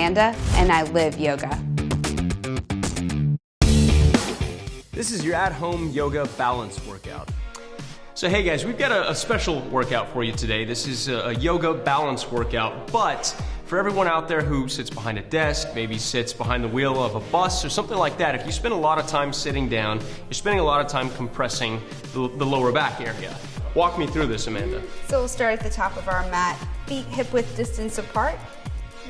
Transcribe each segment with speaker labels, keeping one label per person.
Speaker 1: Amanda, and I live yoga.
Speaker 2: This is your at-home yoga balance workout. So hey guys, we've got a special workout for you today. This is a yoga balance workout, but for everyone out there who sits behind a desk, maybe sits behind the wheel of a bus or something like that, if you spend a lot of time sitting down, you're spending a lot of time compressing the lower back area. Walk me through this, Amanda.
Speaker 1: So we'll start at the top of our mat, feet hip-width distance apart.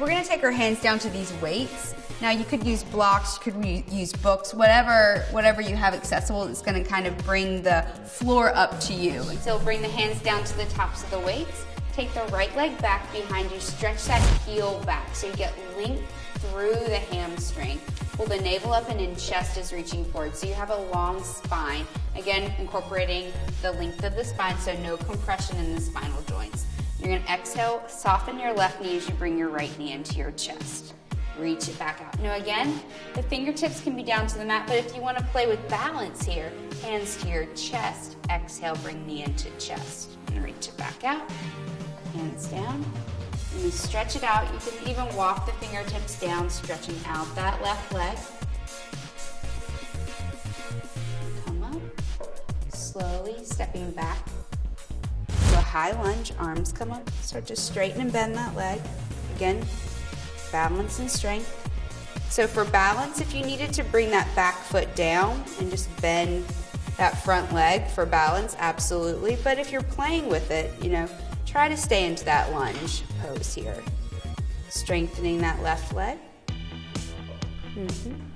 Speaker 1: We're gonna take our hands down to these weights. Now you could use blocks, you could use books, whatever you have accessible is gonna kind of bring the floor up to you. And so bring the hands down to the tops of the weights. Take the right leg back behind you, stretch that heel back so you get length through the hamstring. Pull the navel up and in, chest is reaching forward. So you have a long spine. Again, incorporating the length of the spine, so no compression in the spinal joints. You're gonna exhale, soften your left knee as you bring your right knee into your chest. Reach it back out. Now again, the fingertips can be down to the mat, but if you want to play with balance here, hands to your chest, exhale, bring knee into chest, and reach it back out. Hands down, and you stretch it out. You can even walk the fingertips down, stretching out that left leg. Come up, slowly stepping back to a high lunge, arms come up, start to straighten and bend that leg. Again, balance and strength. So for balance, if you needed to bring that back foot down and just bend that front leg for balance, absolutely. But if you're playing with it, try to stay into that lunge pose here. Strengthening that left leg. And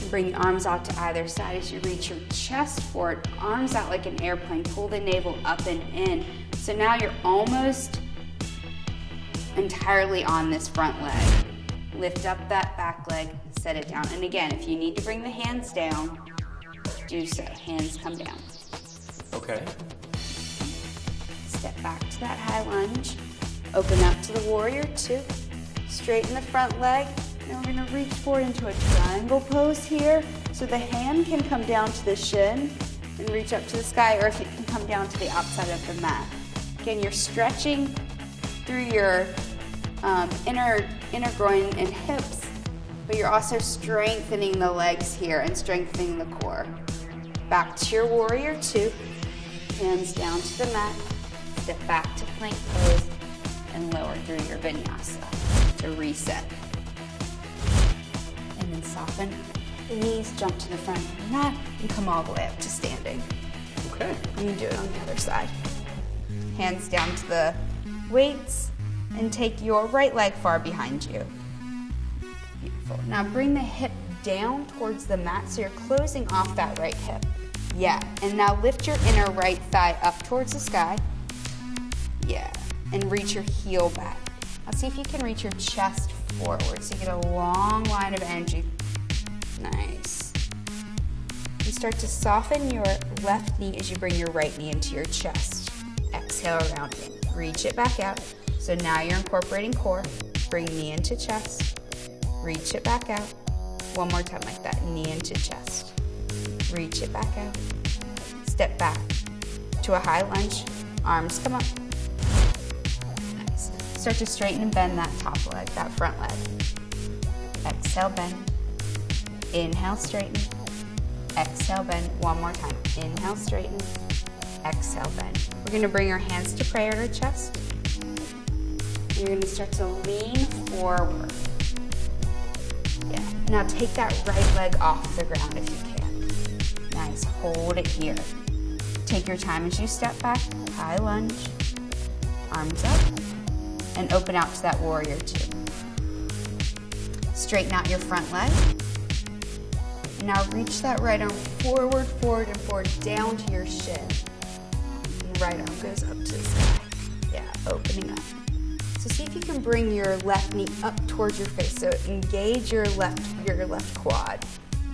Speaker 1: bring the arms out to either side as you reach your chest forward, arms out like an airplane, pull the navel up and in. So now you're almost entirely on this front leg. Lift up that back leg, set it down. And again, if you need to bring the hands down, do so. Hands come down.
Speaker 2: Okay.
Speaker 1: Step back to that high lunge. Open up to the warrior two. Straighten the front leg. Now we're gonna reach forward into a triangle pose here. So the hand can come down to the shin and reach up to the sky, or if it can come down to the outside of the mat. Again, you're stretching through your inner groin and hips, but you're also strengthening the legs here and strengthening the core. Back to your warrior two, hands down to the mat, step back to plank pose, and lower through your vinyasa to reset. And then soften the knees, jump to the front of the mat, and come all the way up to standing.
Speaker 2: Okay.
Speaker 1: And you do it on the other side. Hands down to the weights, and take your right leg far behind you. Beautiful. Now bring the hip down towards the mat so you're closing off that right hip. Yeah, and now lift your inner right thigh up towards the sky. Yeah, and reach your heel back. Now see if you can reach your chest forward so you get a long line of energy. Nice. You start to soften your left knee as you bring your right knee into your chest. Exhale, rounding. Reach it back out. So now you're incorporating core. Bring knee into chest. Reach it back out. One more time like that. Knee into chest. Reach it back out. Step back to a high lunge. Arms come up. Nice. Start to straighten and bend that top leg, that front leg. Exhale, bend. Inhale, straighten. Exhale, bend. One more time. Inhale, straighten. Exhale, bend. We're going to bring our hands to prayer to chest. You're going to start to lean forward. Yeah. Now take that right leg off the ground if you can. Nice. Hold it here. Take your time as you step back. High lunge. Arms up. And open out to that warrior two. Straighten out your front leg. Now reach that right arm forward, forward, and forward down to your shin. And right arm goes up to the sky. Yeah, opening up. So see if you can bring your left knee up towards your face. So engage your left quad.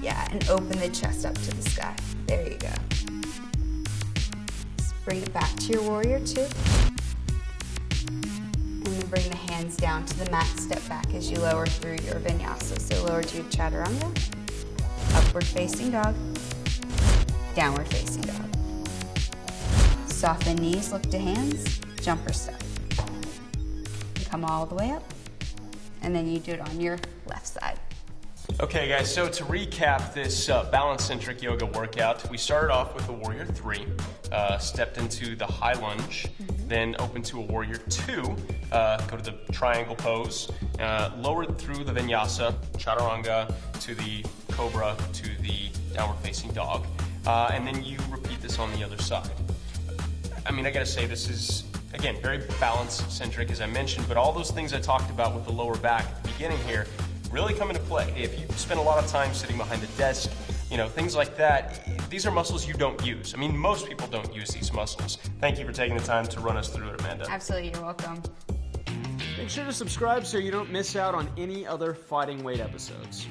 Speaker 1: Yeah, and open the chest up to the sky. There you go. Just bring it back to your warrior two. And then bring the hands down to the mat. Step back as you lower through your vinyasa. So lower to your chaturanga. Upward facing dog. Downward facing dog. Soften knees, look to hands. Jumper step. Come all the way up. and then you do it on your left side.
Speaker 2: Okay guys, so to recap this balance-centric yoga workout, we started off with a warrior 3, stepped into the high lunge, then opened to a warrior 2, go to the triangle pose, lowered through the vinyasa, chaturanga, to the cobra, to the downward facing dog, and then you repeat this on the other side. I mean, I gotta say, this is, again, very balance-centric as I mentioned, but all those things I talked about with the lower back at the beginning here really come into play. If you spend a lot of time sitting behind the desk, you know, things like that, these are muscles you don't use. I mean, most people don't use these muscles. Thank you for taking the time to run us through it, Amanda.
Speaker 1: Absolutely, you're welcome.
Speaker 3: Make sure to subscribe so you don't miss out on any other fighting weight episodes.